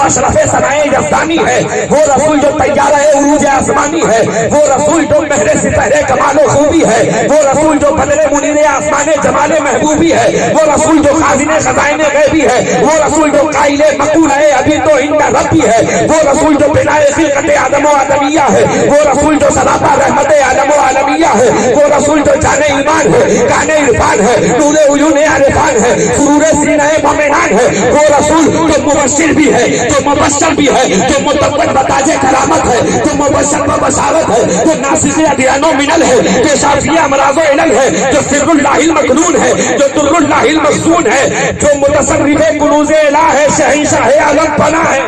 اشرف سنائے یزدانی ہے، وہ رسول جو طیارہ عروج آسمانی ہے، وہ رسول جو مہر سپہر کمال و خوبی ہے، وہ رسول جو بدر منیر آسمان جمال محبوبی ہے، وہ رسول جو خازن خزائن غیبی ہے، وہ رسول جو قائل مقول ہے ابھی تو ان کا ربی ہے، وہ رسول جو بنا خلقت آدم و آدمیہ ہے، وہ رسول جو سراپا رحمت عالم و عالمیہ ہے، وہ رسول جو جان ایمان ہے، کان عرفان ہے، نور عیون عارفان ہے، سرور سینہ مومنان ہے، وہ رسول جو مبشر بھی ہے، جو مبشر بھی ہے، جو متقن بتاج کرامت ہے، جو مبشر و بشارت ہے، جو ناسخ ادیان و منل ہے، جو شافی امراض و علل ہے، جو سر اللہ المکنون ہے، جو در اللہ المسون ہے، جو متصرف کنوز الہ ہے، شہنشاہ عالم پناہ ہے،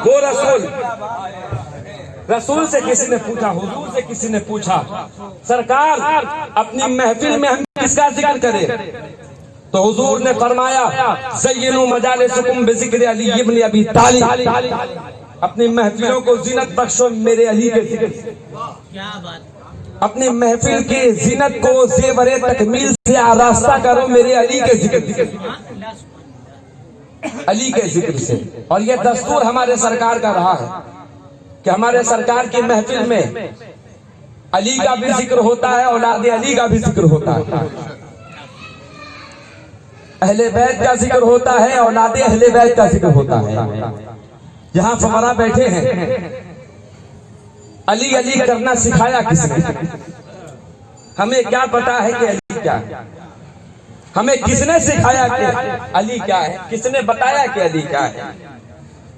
وہ رسول رسول سے کسی نے پوچھا، حضور سے کسی نے پوچھا سرکار اپنی محفل میں ہم کس کا ذکر کریں؟ تو حضور نے فرمایا زینوا مجالسکم بذکر علی ابن ابی طالب، اپنی محفلوں کو زینت بخشو میرے علی کے ذکر سے، اپنی محفل کی زینت کو زیور تکمیل سے آراستہ کرو میرے علی کے ذکر سے، علی کے ذکر سے۔ اور یہ دستور ہمارے سرکار کا رہا ہے کہ ہمارے سرکار کی محفل میں علی کا بھی ذکر ہوتا ہے، اولاد علی کا بھی ذکر ہوتا ہے، اہل بیت کا ذکر ہوتا ہے، اولاد اہل بیت کا ذکر ہوتا ہے۔ یہاں فقراء بیٹھے ہیں، علی علی کرنا سکھایا کس نے؟ ہمیں کیا پتا ہے کہ علی کیا ہے؟ ہمیں کس نے سکھایا کہ علی کیا ہے؟ کس نے بتایا کہ علی کیا ہے؟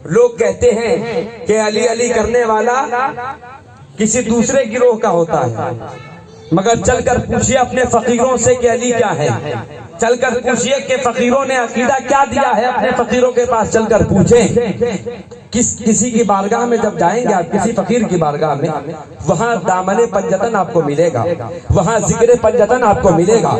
لوگ کہتے ہیں کہ علی علی کرنے والا کسی دوسرے گروہ کا ہوتا ہے، مگر چل کر پوچھئے اپنے فقیروں سے کہ علی کیا ہے، چل کر پوچھئے کہ فقیروں نے عقیدہ کیا دیا ہے، اپنے فقیروں کے پاس چل کر پوچھیں۔ کسی کی بارگاہ میں جب جائیں گے آپ، کسی فقیر کی بارگاہ میں، وہاں دامن پنجتن آپ کو ملے گا، وہاں ذکر پنجتن آپ کو ملے گا۔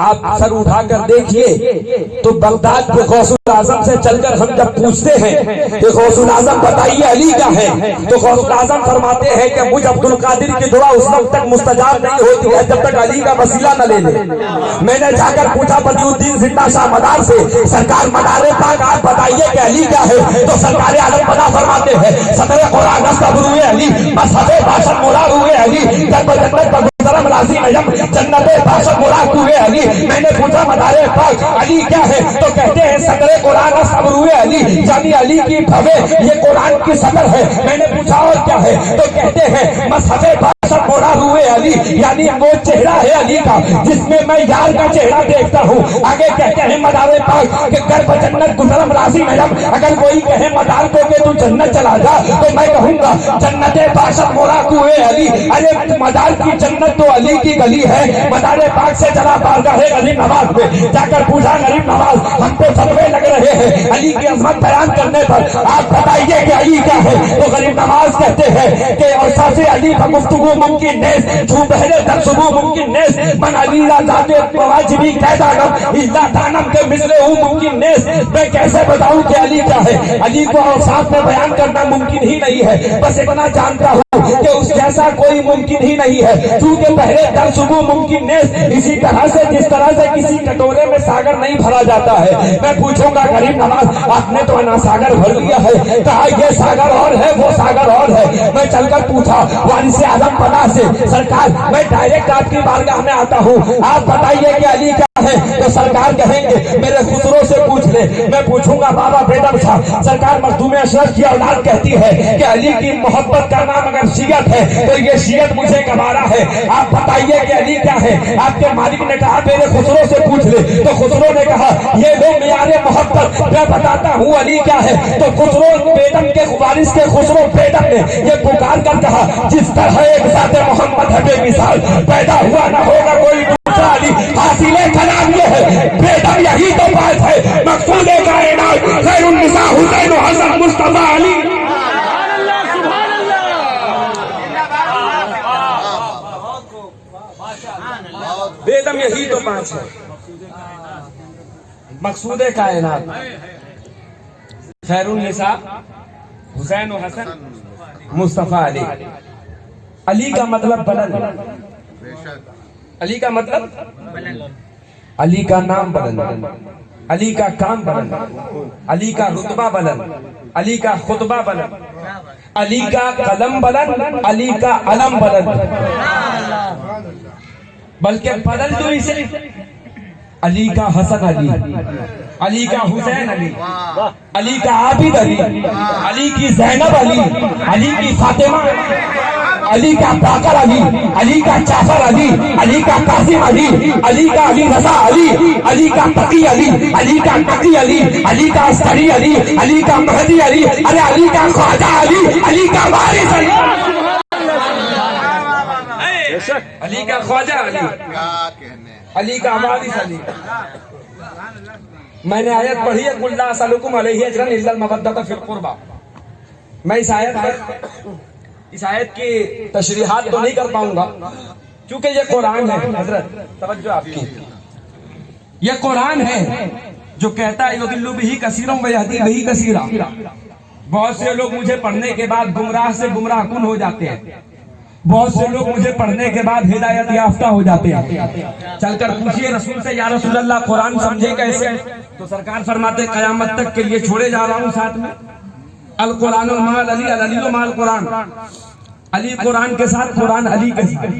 آپ سر اٹھا کر دیکھیے تو بغداد کے غوث اعظم سے چل کر ہم جب پوچھتے ہیں کہ غوث اعظم بتائیے علی کیا ہے، تو غوث اعظم فرماتے ہیں کہ مجھ عبد القادر کی دعا اس وقت تک مستجاب نہیں ہوتی ہے جب تک علی کا وسیلہ نہ لے لے۔ میں نے جا کر پوچھا بدی الدین زندہ شاہ مدار سے، سرکار مدار پاک آپ بتائیے کہ علی کیا ہے، تو سرکار عالم فرماتے ہیں صدر قرآن روئے علی، مصحف باشد مراد ہوئے علی، درب جنت پر گزرم راضی نجم جنت باشد مراد ہوئے علی۔ میں نے پوچھا مدار پاک علی کیا ہے، تو کہتے ہیں صدر قرآن صبر ہوئے علی، یعنی علی کی بھوے یہ قرآن کی صدر ہے۔ میں نے پوچھا اور کیا ہے، تو کہتے ہیں مصحف باشد مراد ہوئے علی، یعنی وہ چہرہ ہے علی کا جس میں میں یار کا چہرہ دیکھتا ہوں۔ آگے کہتے ہیں مدار پاک کہ درب جنت گزرم راضی نجم، اگر کوئی کہے مدار کو کہ تو جنت چلا جا تو میں کہوں گا جنت باشد مراد ہوئے علی۔ ارے مدار کی جنت تو علی کی گلی ہے۔ مدار پاک سے چلا بارگاہ غریب نواز میں جا کر پوچھا غریب نواز ہم کو فتوے لگ رہے ہیں علی کی عظمت بیان کرنے پر، آپ بتائیے کہ علی کیا ہے، تو غریب نواز کہتے ہیں کہ اوصاف علی کا گفتگو ممکن نیز، چھو بہرے ترسبو ممکن نیز، من علی ذات مواجبی قیدا گم اللہ دانم کے مثلے ہوں ممکن نیز۔ میں کیسے بتاؤں کہ علی کیا ہے؟ علی کو اوصاف میں بیان کرنا ممکن ہی نہیں ہے، بس اتنا جانتا ہوں کہ اس جیسا کوئی ممکن ہی نہیں ہے، چونکہ بہرے در صبح ممکن نیز، اسی طرح سے جس طرح سے کسی کٹورے میں ساگر نہیں بھرا جاتا ہے۔ میں پوچھوں گا غریب نواز آپ نے تو انا ساگر بھر لیا ہے، کہا یہ ساگر اور ہے وہ ساگر اور ہے۔ میں چل کر پوچھا وارث اعظم پناہ سے سرکار میں ڈائریکٹ آپ کی بارگاہ میں آتا ہوں، آپ بتائیے کہ علی کیا ہے، تو سرکار کہیں گے میرے خسرو سے پوچھ لے۔ میں پوچھوں گا بابا بیدم شاہ، سرکار مخدوم اشرف کی اولاد کہتی ہے کہ علی کی محبت کا نام اگر شیعت ہے تو یہ شیعت مجھے گوارا ہے، آپ بتائیے کہ علی کیا ہے۔ آپ کے مالک نے کہا میرے خسرو سے پوچھ لے، تو خسرو نے کہا یہ لو معیار محبت، میں بتاتا ہوں علی کیا ہے۔ تو خسرو بیدم کے وارث کے خسرو بیدم نے یہ پکار کر کہا جس طرح ایک ذات محمد ہے بے مثال، پیدا ہوا نہ ہوگا کوئی دوسرا علی، حاصل کلام یہ ہے بیدم یہی تو بات ہے، مقصود کائنات خیر النساء حسین و حسن مصطفیٰ علی۔ بیدم یہی تو بات ہے، مقصود کائنات خیر النساء حسین و حسن مصطفیٰ علی۔ علی کا مطلب بلند، علی کا مطلب علی کا نام بلند، علی کا کام بلند، علی کا رتبہ بلند، علی کا خطبہ بلند، علی کا قلم بلند، علی کا علم بلند، بلکہ بدل دو اسے، علی کا حسن علی، علی کا حسین علی، علی کا عابد علی، علی کی زینب علی، علی کی فاطمہ، علی کا باقر علی، علی کا جعفر علی، علی کا قاسم علی، علی کا علی رضا علی، علی کا تقی علی، علی کا تقی علی، علی کا عسکری علی، علی کا مہدی علی، ارے علی کا خواجہ علی، علی کا وارث علی، علی کا خواجہ علی، علی کا وارث علی۔ میں نے آیت پڑھی ہے قل لا اسألکم علیہ اجرا الا المودۃ فی القربى۔ میں اس آیت کی تشریحات تو نہیں کر پاؤں گا کیونکہ یہ قرآن ہے۔ حضرت توجہ آپ کی، یہ قرآن ہے جو کہتا ہے یضل بہ کثیرا ویہدی بہ کثیرا۔ بہت سے لوگ مجھے پڑھنے کے بعد گمراہ سے گمراہ کن ہو جاتے ہیں، بہت سے لوگ مجھے پڑھنے کے بعد ہدایت یافتہ ہو جاتے ہیں۔ چل کر پوچھئے رسول سے یا رسول اللہ قرآن سمجھے کیسے؟ تو سرکار فرماتے قیامت تک کے لیے چھوڑے جا رہا ہوں ساتھ میں القرآن مال علی، علی مال قرآن، علی قرآن کے ساتھ قرآن علی کے ساتھ۔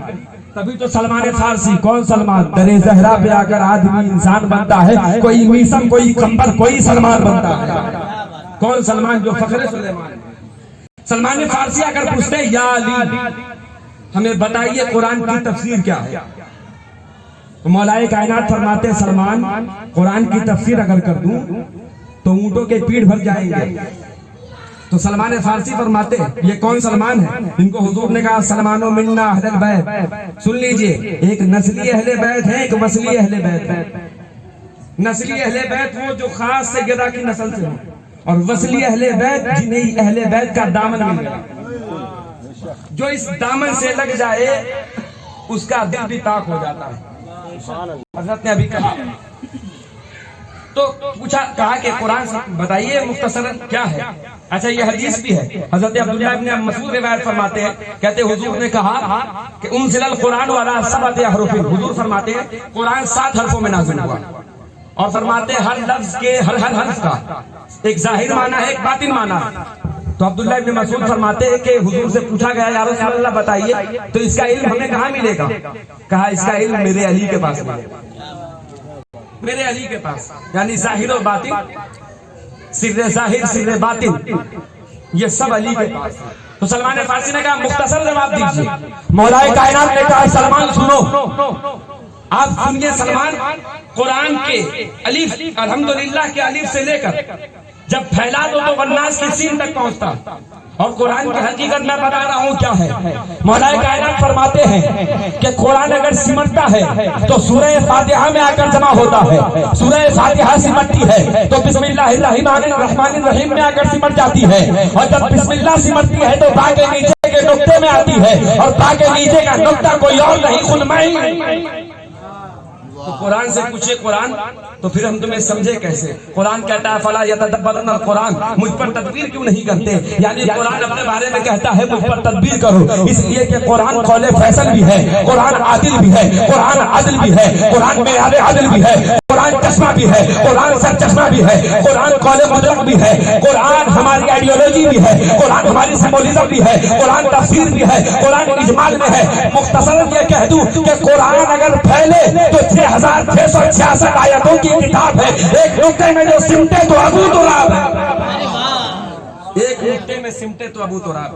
تبھی تو سلمان فارسی، کون سلمان؟ درِ زہرا پہ آ کر آدمی انسان بنتا ہے، کوئی میسم، کوئی کمبر، کوئی سلمان بنتا ہے۔ کون سلمان؟ جو فخر سلیمان۔ سلمان فارسی آ کر پوچھتے یا علی ہمیں بتائیے قرآن کی تفسیر کیا ہے؟ تو مولا کائنات فرماتے سلمان قرآن کی تفسیر اگر کر دوں تو اونٹوں کے پیٹ بھر جائیں گے۔ تو سلمان فارسی فرماتے یہ کون سلمان ہے؟ ان کو حضور نے کہا سلمانو منا اہل البیت۔ سن لیجئے، ایک نسلی اہل بیت ہے، ایک وصلی اہل بیت ہے۔ نسلی اہل بیت وہ جو خاص سیدہ کی نسل سے ہوں، اور وصلی اہل بیت جنہیں اہل بیت کا دامن مل گیا۔ جو اس دامن سے لگ جائے اس کا دل بھی پاک ہو جاتا ہے۔ حضرت نے ابھی کہا تو پوچھا، کہا کہ قرآن سے بتائیے مختصراً کیا ہے؟ اچھا یہ حدیث بھی ہے، حضرت عبداللہ ابن مسعود روایت فرماتے ہیں، کہتے حضور نے کہا کہ انزل القرآن علی سبعۃ احرف۔ حضور فرماتے ہیں قرآن 7 حرفوں میں نازل ہوا، اور فرماتے ہر لفظ کے ہر حرف کا ایک ظاہر معنی ہے، ایک باطن معنی ہے۔ تو عبداللہ ابن مسعود فرماتے ہیں کہ حضور سے پوچھا گیا یا رسول اللہ بتائیے تو اس کا علم ہمیں کہاں ملے گا؟ کہا اس کا علم میرے علی کے پاس ملے گا، میرے علی کے پاس، یعنی ظاہر و باطن، سر ظاہر سر باطن، یہ سب علی کے پاس ہے۔ تو سلمان فارسی نے کہا مختصر جواب دیجیے۔ مولا کائنات نے کہا سلمان سنو، آپ سنیے سلمان، قرآن کے الف الحمدللہ کے الف سے لے کر جب پھیلا دو تو والناس کی سین تک پہنچتا، اور قرآن کی حقیقت میں بتا رہا ہوں کیا ہے۔ مولا کائنات فرماتے ہیں کہ قرآن اگر سمٹتا ہے تو سورہ فاتحہ میں آ کر جمع ہوتا ہے، سورہ فاتحہ سمٹتی ہے تو بسم اللہ الرحمن الرحیم میں آ کر سمٹ جاتی ہے، اور جب بسم اللہ سمٹتی ہے تو با کے نیچے کے نقطے میں آتی ہے، اور با کے نیچے کا نقطہ کوئی اور نہیں خود میں ہی۔ تو قرآن سے پوچھے قرآن تو پھر ہم تمہیں سمجھے کیسے؟ قرآن کہتا ہے فلا یتدبرون القرآن، مجھ پر تدبیر کیوں نہیں کرتے؟ یعنی قرآن اپنے بارے میں کہتا ہے مجھ پر تدبیر کرو، اس لیے کہ قرآن قول فیصل بھی ہے، قرآن عادل بھی ہے، قرآن عدل بھی ہے، قرآن معیار عدل بھی ہے، قرآن چشمہ بھی ہے، قرآن سر چشمہ بھی ہے، قرآن قول مطلق بھی ہے، قرآن ہماری آئیڈیالوجی بھی ہے، قرآن ہماری سمبولزم بھی ہے، قرآن تفسیر بھی ہے، قرآن اجمال میں ہے۔ مختصراً یہ کہہ دوں کہ قرآن اگر پھیلے تو 6666 آیتوں کی کتاب ہے، ایک نقطے میں جو سمٹے تو ابو تراب ہے، ایک نقطے میں سمٹے تو ابو تراب۔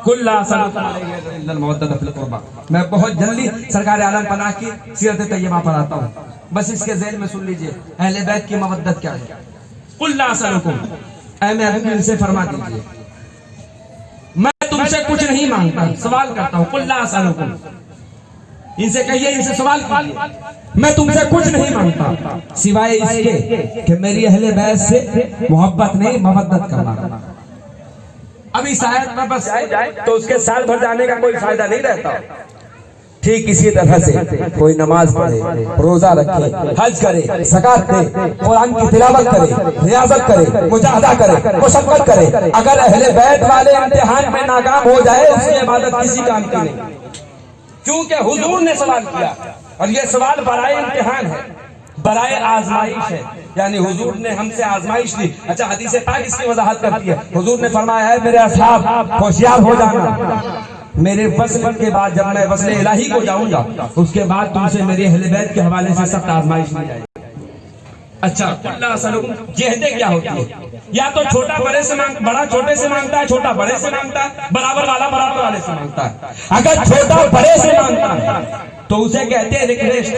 کل لا اسألکم علیہ الا المودۃ فی القربى۔ میں بہت جلدی سرکار عالم پناہ کی سیرت طیبہ پڑھاتا ہوں، بس اس کے ذیل میں سن لیجئے اہل بیت کی مودت کیا ہے۔ قل لا اسألکم، اے میں ابھی ان سے فرما دیجئے میں تم سے کچھ نہیں مانگتا، سوال کرتا ہوں۔ قل لا اسألکم، ان سے کہیے، ان سے سوال کیجئے، میں تم سے کچھ نہیں مانگتا سوائے اس کے کہ میری اہل بیت سے محبت نہیں مودت کرنا۔ اب اس آیت میں بس تو اس کے سال بھر جانے کا کوئی فائدہ نہیں رہتا۔ ٹھیک اسی طرح سے کوئی نماز پڑھے، روزہ رکھے، حج کرے، زکات دے، قرآن کی تلاوت کرے، ریاضت کرے، مجاہدہ کرے، مشقت کرے، اگر اہل بیت والے امتحان میں ناکام ہو جائے اس کی عبادت کسی کام کی نہیں، کیونکہ حضور نے سوال کیا اور یہ سوال برائے امتحان ہے۔ برائے آزمائش ہے، یعنی حضور نے ہم سے آزمائش لی۔ اچھا حدیث پاک اس کی وضاحت کرتی ہے۔ حضور نے فرمایا ہے میرے اصحاب ہوشیار ہو جانا، میرے وصل کے بعد جب میں وصل الہی کو جاؤں گا اس کے بعد تم سے میری اہل بیت کے حوالے سے سخت آزمائش لی جائے گی۔ اچھا اللہ سلام جہدیں کیا ہوتی ہے؟ یا تو چھوٹا بڑے سے بڑا چھوٹے سے مانگتا ہے، چھوٹا بڑے سے مانگتا ہے، برابر والا برابر والے سے مانگتا ہے۔ اگر چھوٹا بڑے سے مانگتا ہے تو اسے کہتے ہیں ریکویسٹ،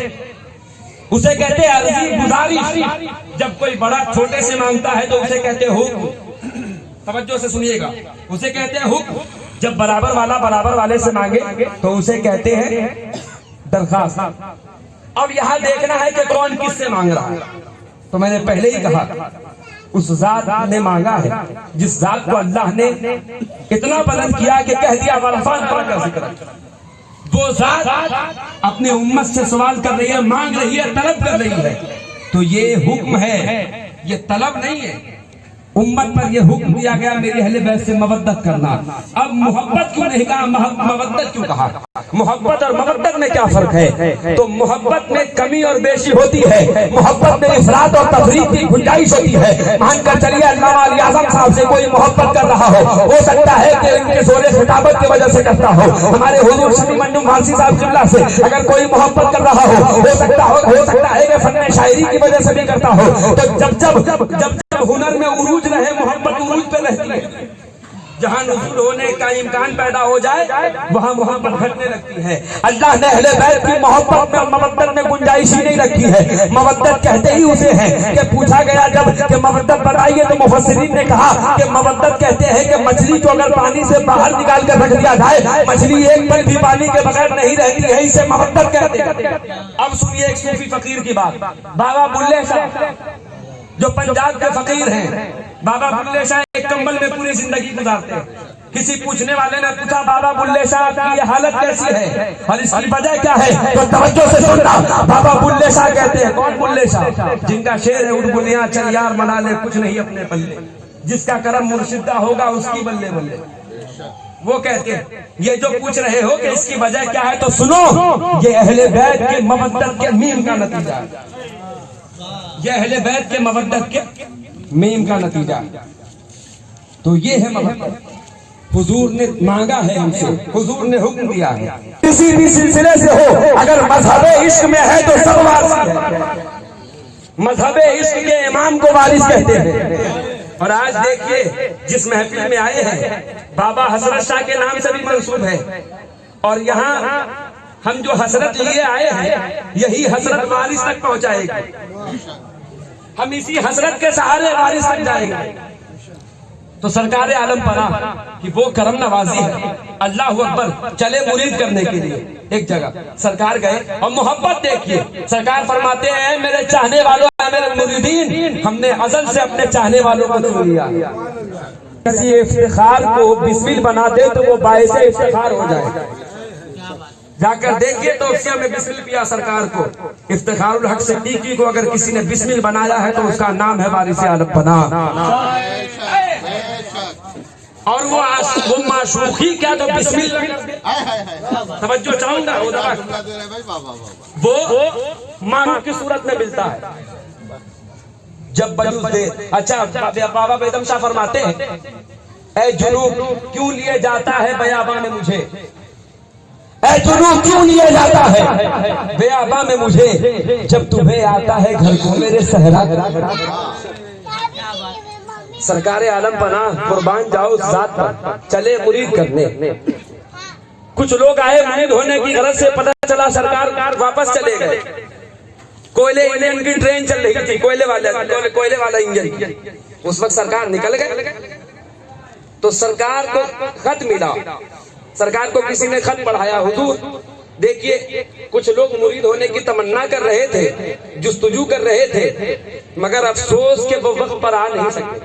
اسے کہتے ہیں عرضی گزارش۔ جب کوئی بڑا چھوٹے سے مانگتا ہے تو اسے کہتے ہیں حکم۔ توجہ سے سنیے گا، اسے کہتے ہیں حکم۔ جب برابر والا برابر والے سے مانگے تو اسے کہتے ہیں درخواست۔ اب یہاں دیکھنا ہے کہ کون کس سے مانگ رہا ہے۔ تو میں نے پہلے ہی کہا اس ذات نے مانگا ہے جس ذات کو اللہ نے اتنا بلند کیا کہ کہہ دیا ورفعنا لک ذکرک۔ وہ ذات اپنے امت سے سوال کر رہی ہے، مانگ رہی ہے، طلب کر رہی ہے، تو یہ حکم ہے، یہ طلب نہیں ہے۔ امت پر یہ حکم دیا گیا میری اہل بیت سے مودت کرنا۔ اب محبت کیوں نہیں کہا، مودت کیوں کہا؟ محبت اور مودت میں کیا فرق ہے؟ تو محبت میں کمی اور بیشی ہوتی ہے، محبت میں افراط اور تفریط کی گنجائش ہوتی ہے۔ مان کر چلیے علامہ علی اعظم صاحب سے کوئی محبت کر رہا ہو سکتا ہے کہ ان کے زور خطابت کی وجہ سے کرتا ہو۔ ہمارے حضور شفیع منجم فارسی صاحب قبلہ سے اگر کوئی محبت کر رہا ہو سکتا ہے کہ فن شاعری کی وجہ سے بھی کرتا ہو۔ تو جب ہنر میں عروج رہے، محبت عروج پہ رہتی ہے۔ جہاں نزول ہونے کا امکان پیدا ہو جائے وہاں محبت گھٹنے لگتی ہے۔ اللہ نے اہل بیت کی محبت میں مودت میں گنجائش ہی نہیں رکھی ہے۔ مودت کہتے ہی اسے ہیں کہ پوچھا گیا جب کہ مودت بتائیے تو مفسرین نے کہا کہ مودت کہتے ہیں کہ مچھلی کو اگر پانی سے باہر نکال کر رکھ دیا جائے، مچھلی ایک پل بھی پانی کے بغیر نہیں رہتی ہے، اسے مودت کہتے ہیں۔ اب سنیے ایک صوفی فقیر کی بات، بابا بلے شاہ جو پنجاب کے فقیر ہیں۔ بابا بلے شاہ ایک کمبل میں پوری زندگی گزارتے ہیں۔ کسی پوچھنے والے نے پوچھا بابا بلے شاہ کی یہ حالت کیسی ہے اور اس کی وجہ کیا ہے؟ تو توجہ سے سننا، بابا بلے شاہ کہتے ہیں، کون بلے شاہ؟ جن کا شعر ہے اٹھ بلیاں چل یار منا لے کچھ نہیں اپنے پلے، جس کا کرم مرشدہ ہوگا اس کی بلے بلے۔ وہ کہتے ہیں یہ جو پوچھ رہے ہو کہ اس کی وجہ کیا ہے تو سنو، یہ اہل بیت کے مودت کے میم کا نتیجہ ہے۔ یہ اہل بیت کے مودت کے میم کا نتیجہ، تو یہ ہے محبت۔ حضور نے مانگا ہے ہم سے، حضور نے حکم دیا ہے، کسی بھی سلسلے سے ہو، اگر مذہب عشق میں ہے تو سب وارث ہے۔ مذہب عشق کے امام کو وارث کہتے ہیں۔ اور آج دیکھیے جس محفل میں آئے ہیں بابا حضرت شاہ کے نام سے بھی منسوب ہے، اور یہاں ہم جو حسرت لیے آئے ہیں یہی حسرت وارث تک پہنچائے گی، ہم اسی حسرت کے سہارے وارث تک جائیں گے۔ تو سرکار عالم پناہ کہ وہ کرم نوازی ہے، اللہ اکبر، چلے مرید کرنے کے لیے ایک جگہ سرکار گئے اور محبت دیکھیے، سرکار فرماتے ہیں میرے چاہنے والوں، میرے مریدین، ہم نے ازل سے اپنے چاہنے والوں کو چن لیا۔ کسی افتخار کو بسمل بنا دے تو وہ باعث افتخار ہو جائے۔ جا کر دیکھیے تو اس میں بسمل پیا سرکار کو، افتخار الحق صدیقی کو اگر کسی نے بسمل بنایا ہے تو اس کا نام ہے وارث عالم پناہ۔ اور وہ معشوقی کیا تو بسمل، توجہ چاہوں گا، وہ مانو کی صورت میں ملتا ہے جب بجوز دے۔ اچھا بابا بیدم شاہ فرماتے ہیں اے جنوب کیوں لیے جاتا ہے بیاباں میں مجھے، اے جنوب کیوں لیے جاتا ہے بیاباں میں مجھے، جب تمہیں آتا ہے گھر کو میرے صحرا۔ سرکار عالم پناہ قربان جاؤ ذات پر، چلے مرید کرنے۔ کچھ لوگ آئے مرید ہونے کی غرض سے، پتہ چلا سرکار واپس چلے گئے۔ کوئلے انجن کی ٹرین چل رہی تھی، کوئلے والا انجن، اس وقت سرکار نکل گئے تو سرکار کو خط ملا، سرکار کو کسی نے خط پڑھایا، حضور دیکھیے کچھ لوگ مرید ہونے کی تمنا کر رہے تھے، جستجو کر رہے تھے، مگر افسوس کہ وہ وقت پر آ نہیں سکے،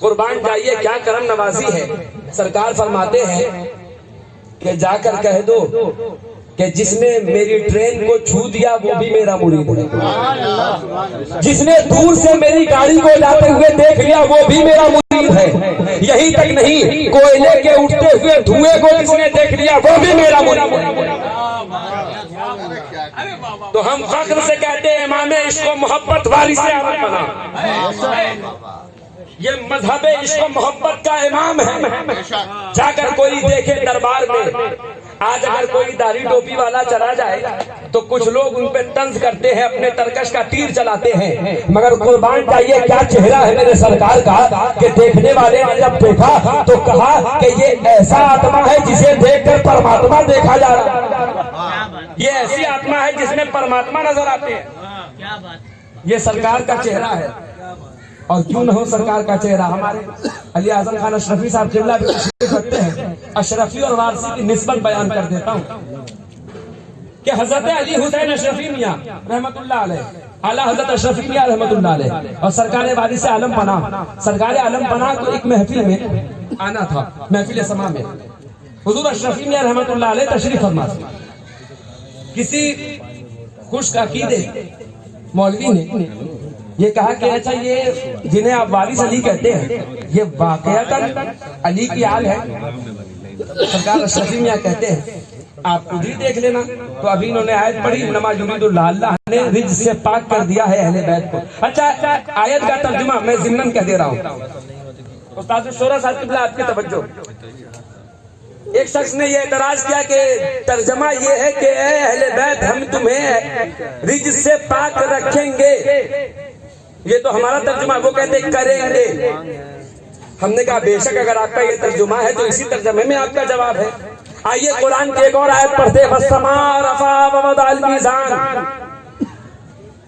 قربان جائیے کیا کرم نوازی ہے۔ سرکار فرماتے ہیں کہ جا کر کہہ دو کہ جس نے میری ٹرین کو چھو دیا وہ بھی میرا مرید ہے، جس نے دور سے میری گاڑی کو جاتے ہوئے دیکھ لیا وہ بھی میرا مرید ہے، یہی تک نہیں کوئلے کے اٹھتے ہوئے دھوئے کو جس نے دیکھ لیا وہ بھی میرا مرید ہے۔ تو ہم فخر سے کہتے ہیں امام عشق و محبت وارث عالم بنا، یہ مذہب عشق و محبت کا امام ہے۔ جا کر کوئی دیکھے دربار میں، آج اگر کوئی داڑھی ٹوپی والا چلا جائے تو کچھ لوگ ان پہ طنز کرتے ہیں، اپنے ترکش کا تیر چلاتے ہیں، مگر قربان چاہیے کیا چہرہ ہے میرے سرکار کا کہ دیکھنے والے نے جب دیکھا تو کہا کہ یہ ایسا آتما ہے جسے دیکھ کر پرماتما دیکھا جا رہا، یہ ایسی آتما ہے جس میں پرماتما نظر آتے ہیں، یہ سرکار کا چہرہ ہے۔ اور کیوں نہ ہو سرکار کا چہرہ، ہمارے علی اعظم خان اشرفی صاحب قبلہ بھی تشریف رکھتے ہیں، اشرفی اور وارثی کی نسبت بیان کر دیتا ہوں کہ حضرت علی حسین اشرفی میاں رحمت اللہ علیہ، اعلیٰ حضرت اشرفی میاں رحمت اللہ علیہ اور سرکار وارث عالم پناہ، سرکار عالم پناہ کو ایک محفل میں آنا تھا، محفل سما میں حضور اشرفی میاں رحمت اللہ علیہ تشریف فرما تھے۔ کسی خشک عقیدے مولوی نے یہ کہا کہ اچھا یہ جنہیں آپ وارث علی کہتے ہیں یہ واقعتاً علی کی آل ہے؟ سرکار اشرفی میاں کہتے ہیں آپ خود ہی دیکھ لینا۔ تو ابھی انہوں نے آیت پڑھی انما یرید اللہ، اللہ نے رجس سے پاک کر دیا ہے اہل بیت کو۔ اچھا آیت کا ترجمہ میں ضمناً کہہ دے رہا ہوں، استاد شورا صاحب قبلہ آپ کی توجہ۔ ایک شخص نے یہ اعتراض کیا کہ ترجمہ یہ ہے کہ اے اہل بیت ہم تمہیں رجس سے پاک رکھیں گے، یہ تو ہمارا ترجمہ، وہ کہتے کریں گے۔ ہم نے کہا بے شک اگر آپ کا یہ ترجمہ ہے تو اسی ترجمے میں آپ کا جواب ہے۔ آئیے قرآن کی ایک اور آیت پڑھتے، وَالسَّمَاءَ رَفَعَهَا وَوَضَعَ الْمِيزَانَ۔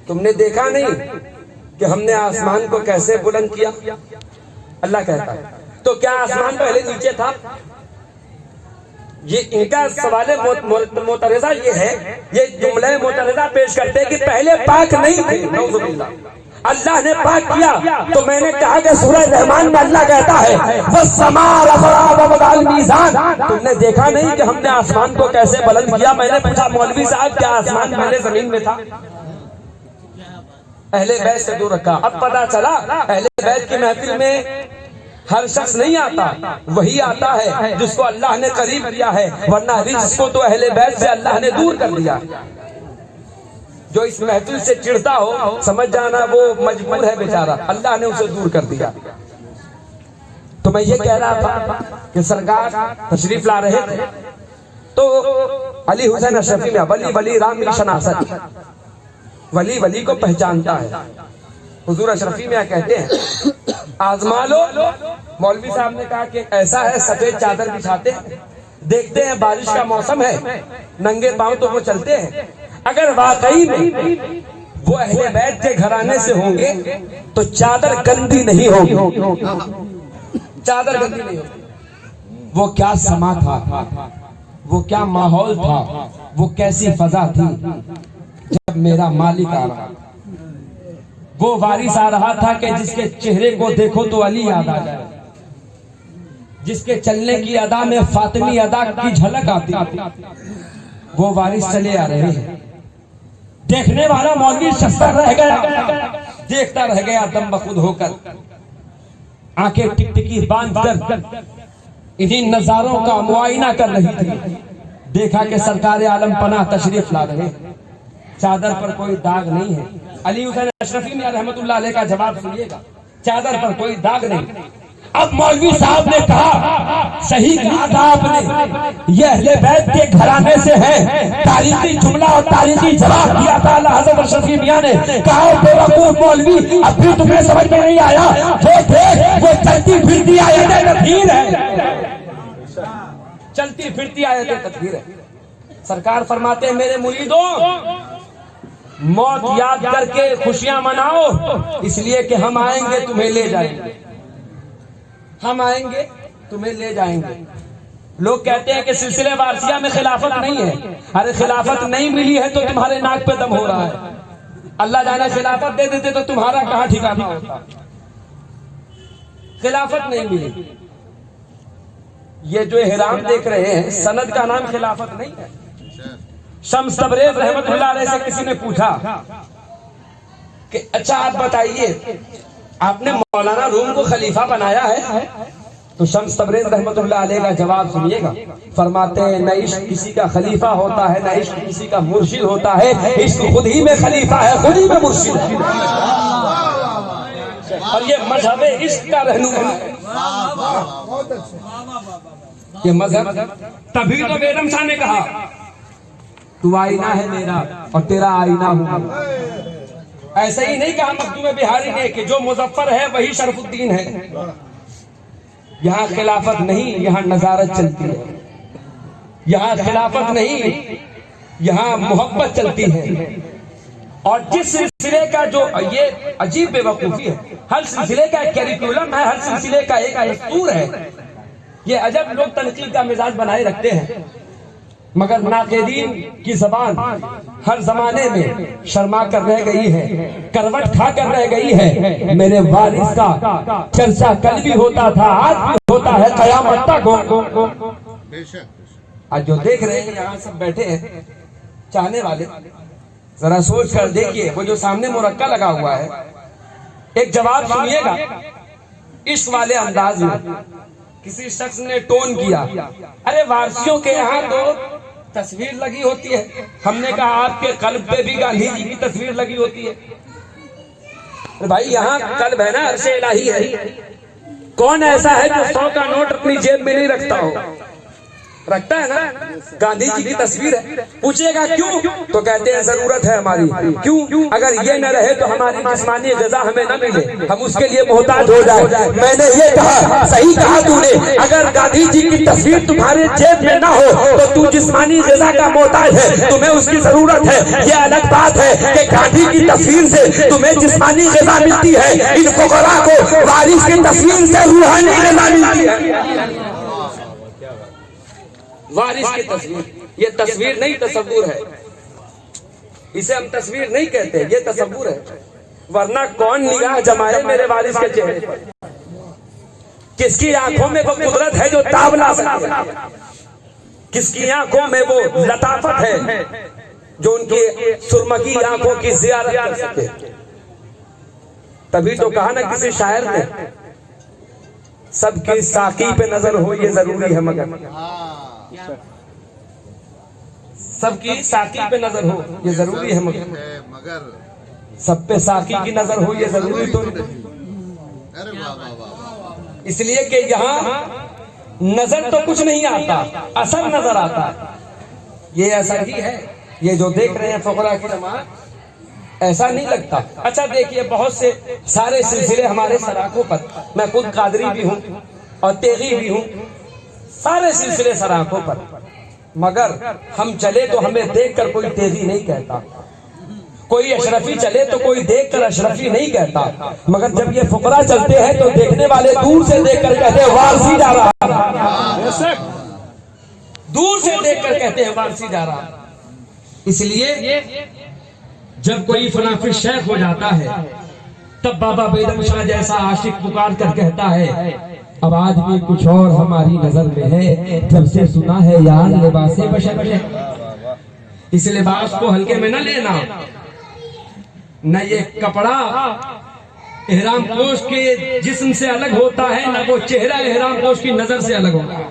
تم نے دیکھا نہیں کہ ہم نے آسمان کو کیسے بلند کیا؟ اللہ کہتا ہے تو کیا آسمان پہلے نیچے تھا؟ یہ ان کا سوال معترضہ یہ ہے، یہ جملہ معترضہ پیش کرتے کہ پہلے پاک نہیں تھے، نعوذ باللہ، اللہ نے پاک کیا۔ تو میں نے کہا کہ سورہ رحمان میں اللہ کہتا ہے وَالسَّمَاءَ رَفَعَهَا وَوَضَعَ الْمِيزَانَ۔ تم نے دیکھا نہیں کہ ہم نے آسمان کو کیسے بلند کیا؟ میں نے پوچھا مولوی صاحب کیا آسمان پہلے زمین میں تھا؟ اہل بیت سے دور رکھا۔ اب پتا چلا اہل بیت کی محفل میں ہر شخص نہیں آتا، وہی آتا ہے جس کو اللہ نے قریب کیا ہے، ورنہ رجس کو تو اہل بیت سے اللہ نے دور کر دیا۔ جو اس محفل سے چڑھتا ہو سمجھ جانا وہ مجبور ہے بیچارہ، اللہ نے اسے دور کر دیا۔ تو میں یہ کہہ رہا تھا کہ سرکار تشریف لا رہے تھے تو علی حسین اشرفی میں ولی ولی رام کی شناست، ولی ولی کو پہچانتا ہے۔ حضور اشرفی میں کہتے ہیں آزما لو۔ مولوی صاحب نے کہا کہ ایسا ہے سفید چادر بچھاتے ہیں، دیکھتے ہیں بارش کا موسم ہے، ننگے پاؤں تو وہ چلتے ہیں، اگر واقعی میں وہ اہل بیت کے گھرانے سے ہوں گے تو چادر گندی نہیں ہوگی، چادر گندی نہیں ہوگی۔ وہ کیا سما تھا، وہ کیا ماحول تھا، وہ کیسی فضا تھی جب میرا مالک آ رہا، وہ وارث آ رہا تھا کہ جس کے چہرے کو دیکھو تو علی یاد آ جائے، جس کے چلنے کی ادا میں فاطمی ادا کی جھلک آتی، وہ وارث چلے آ رہے ہیں۔ دیکھنے والا مولوی شستر رہ گیا، دیکھتا رہ گیا دم بخود ہو کر، آنکھیں ٹک ٹکی باندھ کر انہیں نظاروں کا معائنہ کر رہی تھی۔ دیکھا کہ سرکار عالم پناہ تشریف لا رہے، چادر پر کوئی داغ نہیں ہے۔ علی حسین اشرفی میاں رحمت اللہ علیہ کا جواب سنیے گا، چادر پر کوئی داغ نہیں۔ اب مولوی صاحب نے کہا صحیح کہا تھا آپ نے، یہ اہل بیت کے گھرانے سے ہے، تاریخی جملہ اور تاریخی جواب دیا تھا اللہ حضرت اشرفی میاں نے۔ کہا بے وقوف مولوی اب بھی تمہیں سمجھ میں نہیں آیا، وہ دیکھ وہ چلتی پھرتی آیت تطہیر ہے، چلتی پھرتی آیت تطہیر ہے۔ سرکار فرماتے ہیں میرے مریدوں موت یاد کر کے خوشیاں مناؤ، اس لیے کہ ہم آئیں گے تمہیں لے جائیں گے، ہم آئیں گے تمہیں لے جائیں گے۔ لوگ کہتے ہیں کہ سلسلے وارثیہ میں خلافت نہیں ہے، ارے خلافت نہیں ملی ہے تو تمہارے ناک پہ دم ہو رہا ہے، اللہ جانے خلافت دے دیتے تو تمہارا کہاں ٹھکانا ہوتا۔ خلافت نہیں ملی، یہ جو احرام دیکھ رہے ہیں سند کا نام خلافت نہیں ہے۔ شمس تبریز رحمت اللہ علیہ سے کسی نے پوچھا کہ اچھا آپ بتائیے آپ نے مولانا روم کو خلیفہ بنایا ہے؟ تو شمس تبریز رحمۃ اللہ علیہ کا جواب سنیے گا. فرماتے ہیں نہ عشق کسی کا خلیفہ ہوتا ہے، نہ عشق کسی کا مرشد ہوتا ہے، عشق خود ہی میں خلیفہ ہے، خود ہی میں مرشد ہے. اور یہ مذہب عشق کا رہنما ہے. یہ مذہب تبھی تو بیگم شاہ نے کہا تو آئینہ ہے میرا اور تیرا آئینہ ہوں. ایسا ہی نہیں کہا مخدوم بہاری نے کہ جو مظفر ہے وہی شرف الدین ہے. یہاں خلافت نہیں، یہاں نظارت چلتی ہے. یہاں خلافت نہیں، یہاں محبت چلتی ہے. اور جس سلسلے کا جو یہ عجیب بے وقوفی ہے، ہر سلسلے کا ایک کیریکولم ہے، ہر سلسلے کا ایک دستور ہے. یہ عجب لوگ تنقید کا مزاج بنائے رکھتے ہیں، مگر ناقدین کی زبان ہر زمانے میں شرما کر رہ گئی ہے، کروٹ کھا کر رہ گئی ہے. میرے والد کا چرچا کل بھی ہوتا تھا، آج بھی ہوتا ہے، قیامت تک ہو. آج جو دیکھ رہے ہیں یہاں سب بیٹھے ہیں چاہنے والے، ذرا سوچ کر دیکھیے وہ جو سامنے مرکہ لگا ہوا ہے، ایک جواب سنیے گا اس والے انداز میں. کسی شخص نے ٹون کیا، ارے وارثیوں کے یہاں تو تصویر لگی ہوتی ہے. ہم نے کہا آپ کے قلب پہ بھی گاندھی جی کی تصویر لگی ہوتی ہے. بھائی یہاں قلب ہے نا، عرش الہی ہے. کون ایسا ہے جو 100 کا نوٹ اپنی جیب میں نہیں رکھتا ہو؟ رکھتا ہے نا. گاندھی جی کی تصویر ہے. پوچھے گا کیوں؟ تو کہتے ہیں ضرورت ہے ہماری. کیوں؟ اگر یہ نہ رہے تو ہماری جسمانی غذا ہمیں نہ ملے، ہم اس کے لیے محتاج ہو جائے. میں نے یہ کہا، صحیح کہا تو نے، اگر گاندھی جی کی تصویر تمہارے جیب میں نہ ہو تو تو جسمانی غذا کا محتاج ہے، تمہیں اس کی ضرورت ہے. یہ الگ بات ہے کہ گاندھی کی تصویر سے تمہیں جسمانی غذا ملتی ہے، ان فقراء کو وارث کی تصویر سے روحانی غذا ملتی ہے. وارث کی تصویر، یہ تصویر نہیں تصور ہے. اسے ہم تصویر نہیں کہتے، یہ تصور ہے. ورنہ کون نگاہ جمائے میرے وارث کے چہرے پر؟ کس کی آنکھوں میں وہ قدرت ہے جو تاب لا سکتے ہیں؟ کس کی آنکھوں میں وہ لطافت ہے جو ان کی سرمگی آنکھوں کی زیارت کر سکے؟ تبھی تو کہا نا کسی شاعر نے، سب کی ساقی پہ نظر ہو یہ ضروری ہے، مگر سب کی ساقی پہ نظر ہو یہ ضروری ہے، مگر سب پہ ساقی کی نظر ہو یہ ضروری تو نہیں. اس لیے کہ یہاں نظر تو کچھ نہیں آتا، اثر نظر آتا ہے. یہ اثر ہی ہے. یہ جو دیکھ رہے ہیں فقراء کی جماعت، ایسا نہیں لگتا. اچھا دیکھیے، بہت سے سارے سلسلے ہمارے سراخوں پر، میں خود قادری بھی ہوں اور تیغی بھی ہوں، سارے سلسلے سراخوں پر، مگر ہم چلے تو ہمیں دیکھ کر کوئی تیغی نہیں کہتا. کوئی اشرفی چلے تو کوئی دیکھ کر اشرفی نہیں کہتا. مگر جب یہ فقراء چلتے ہیں تو دیکھنے والے دور سے دیکھ کر کہتے ہیں وارثی جا رہا. دور سے دیکھ کر کہتے ہیں وارثی جا رہا. اس لیے جب کوئی فلافی شیخ ہو جاتا ہے تب بابا بیگم شاہ جیسا عاشق پکار کر کہتا ہے اب آج بھی کچھ اور ہماری نظر میں ہے، جب سے سنا ہے یار لباس بشر ہے. اس لباس کو ہلکے میں نہ لینا. نہ یہ کپڑا احرام پوش کے جسم سے الگ ہوتا ہے، نہ وہ چہرہ احرام پوش کی نظر سے الگ ہوتا ہے.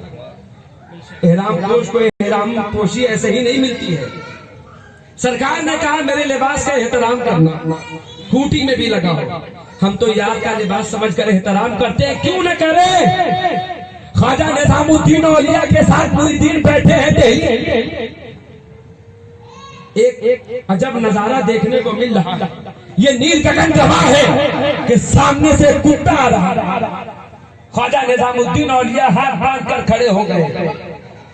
احرام پوش کو احرام پوشی ایسے ہی نہیں ملتی ہے. سرکار نے کہا میرے لباس کا احترام کرنا، کوٹی میں بھی لگا ہو. ہم تو یار کا لباس سمجھ کر احترام کرتے ہیں، کیوں نہ کریں؟ خواجہ نظام الدین اولیاء کے ساتھ مریدین بیٹھے ہیں دہلی. ایک عجب نظارہ دیکھنے کو مل رہا. یہ نیل گگن گواہ ہے کہ سامنے سے کتا آ رہا. خواجہ نظام الدین اولیاء ہاتھ باندھ کر کھڑے ہو گئے.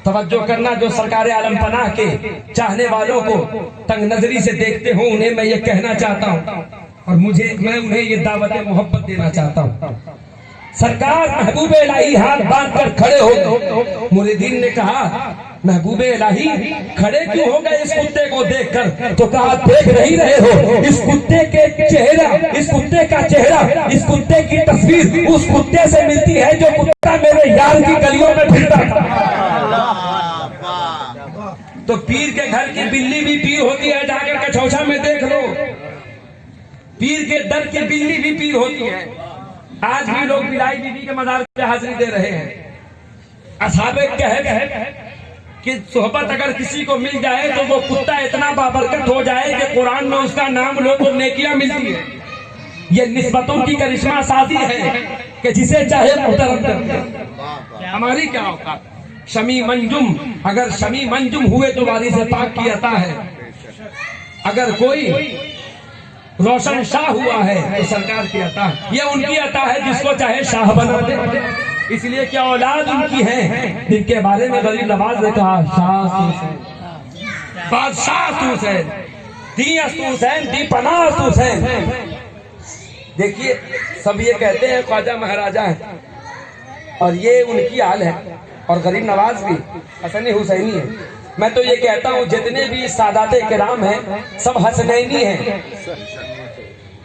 توجہ کرنا، جو سرکار عالم پناہ کے چاہنے والوں کو تنگ نظری سے دیکھتے ہوں انہیں میں یہ کہنا چاہتا ہوں، اور میں انہیں یہ دعوت محبت دینا چاہتا ہوں. سرکار محبوب الہی ہاتھ باندھ کر کھڑے ہو گئے. مریدین نے کہا محبوب الہی کھڑے کیوں ہو گئے اس کتے کو دیکھ کر؟ تو کہا دیکھ نہیں رہے ہو اس کتے کے چہرہ، اس کتے کا چہرہ، اس کتے کی تصویر اس کتے سے ملتی ہے جو کتا میرے یار کی گلیوں میں پھرتا تھا. تو پیر کے گھر کی بلی بھی پیر ہوتی ہے، جا کر کچھوچا میں دیکھ لو. پیر کے در کی بلی بھی پیر ہوتی ہے. آج بھی لوگ بلائی بی بی کے مزار پہ حاضری دے رہے ہیں. اصحاب کہف کہ صحبت اگر کسی کو مل جائے تو وہ کتا اتنا بابرکت ہو جائے کہ قرآن میں اس کا نام لو تو نیکیاں ملتی ہیں. یہ نسبتوں کی کرشمہ سازی ہے کہ جسے چاہے محترم کرتے. ہماری کیا اوقات. شمی منجم، اگر شمی منجم ہوئے تو وارث پاک کی عطا ہے. اگر کوئی روشن شاہ ہوا ہے تو سرکار کی عطا ہے. یہ ان کی عطا ہے جس کو چاہے شاہ بنا دے. اس لیے کہ اولاد ان کی ہے جن کے بارے میں غریب نواز نے کہا شاہ حسین، بادشاہ حسین، دی حسین، دی پناہ حسین. دیکھیے سب یہ کہتے ہیں خواجہ مہاراجہ ہیں اور یہ ان کی حال ہے. اور غریب نواز بھی حسنی حسینی ہے. میں تو یہ کہتا ہوں جتنے بھی سادات کرام ہیں سب حسنینی ہیں.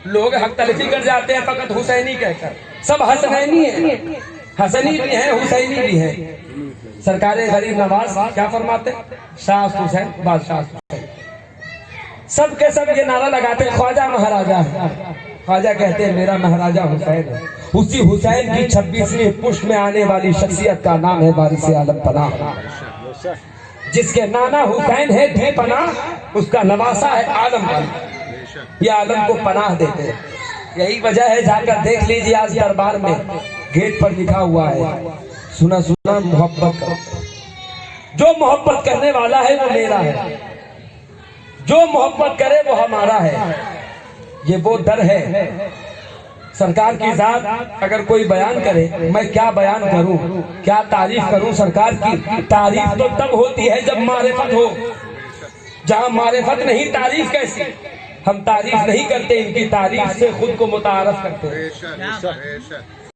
لوگ حق تلفی کر جاتے ہیں فقط حسینی کہہ کر. سب حسنینی ہیں، حسنی بھی ہیں حسینی بھی ہیں. سرکار غریب نواز کیا فرماتے؟ شاہ حسین، بادشاہ حسین. سب کے سب یہ نعرہ لگاتے خواجہ مہاراجہ ہے. خواجہ کہتے ہیں میرا مہاراجہ حسین ہے. اسی حسین کی 26ویں پشت میں آنے والی شخصیت کا نام ہے وارث عالم پناہ. جس کے نانا حسین ہے دی پناہ، اس کا نواسا ہے عالم پناہ. یہ عالم کو پناہ دیتے ہیں. یہی وجہ ہے جا کر دیکھ لیجیے آج دربار میں گیٹ پر لکھا ہوا ہے سنا سنا محبت کا. جو محبت کرنے والا ہے وہ میرا ہے، جو محبت کرے وہ ہمارا ہے. یہ وہ در ہے. سرکار کی ذات اگر کوئی بیان کرے میں کیا بیان کروں، کیا تعریف کروں سرکار کی. تعریف تو تب ہوتی ہے جب معرفت ہو. جہاں معرفت نہیں تعریف کیسی. ہم تعریف نہیں کرتے ان کی تعریف سے خود کو متعارف کرتے ہیں.